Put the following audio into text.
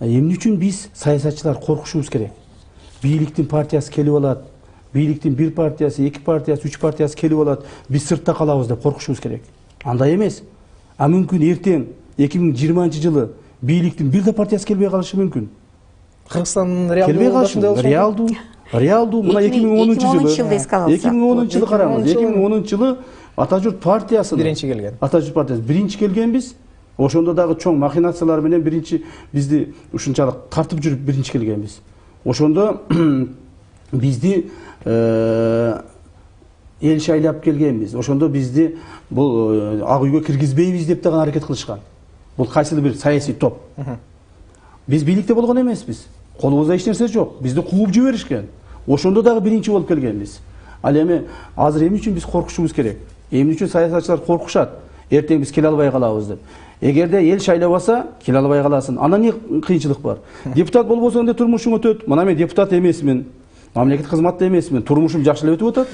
Эмне үчүн биз саясатчылар коркушубуз керек? Бийликтин партиясы келип алат, бийликтин бир партиясы, эки партиясы, үч партиясы келип алат, биз сыртта калабыз деп коркушубуз керек. Андай эмес. Мүмкүн эртең 2020-жылы бийликтин бир да партиясы келбей калышы мүмкүн. Кыргызстандын реалдуу Реалдуу мына 2010-жылы 2010-жылы караңыз. 2010-жылы Атажурт партиясы биринчи келген. Атажурт партиясы биринчи келгенбиз. Ошондо дагы чоң махинациялар менен биринчи бизди ушунчалык тартып жүрүп биринчи келгенбиз. Ошондо бизди эл шайлап келгенбиз. Ошондо бизди бул ак үйгө киргизбейбиз деп дагы аракет кылышкан. Бул кайсыл бир саясий топ. Биз бийликте болгон эмеспиз. Колубузда эч нерсе жок. Бизди кууп жиберишкен. Ошондо дагы биринчи болуп келгенбиз. Ал эми азыр эмне үчүн биз коркушубуз керек? Эмне үчүн саясатчылар коркушат? Эртең биз келе албай калабыз деп. Эгерде эл шайлабаса, келе албай каласың. Анан эмне кыйынчылык бар? Депутат болбосоң да турмушуң өтөт. Мына мен депутат эмесмин. Мамлекеттик кызматта эмесмин. Турмушум жакшы эле өтүп атат.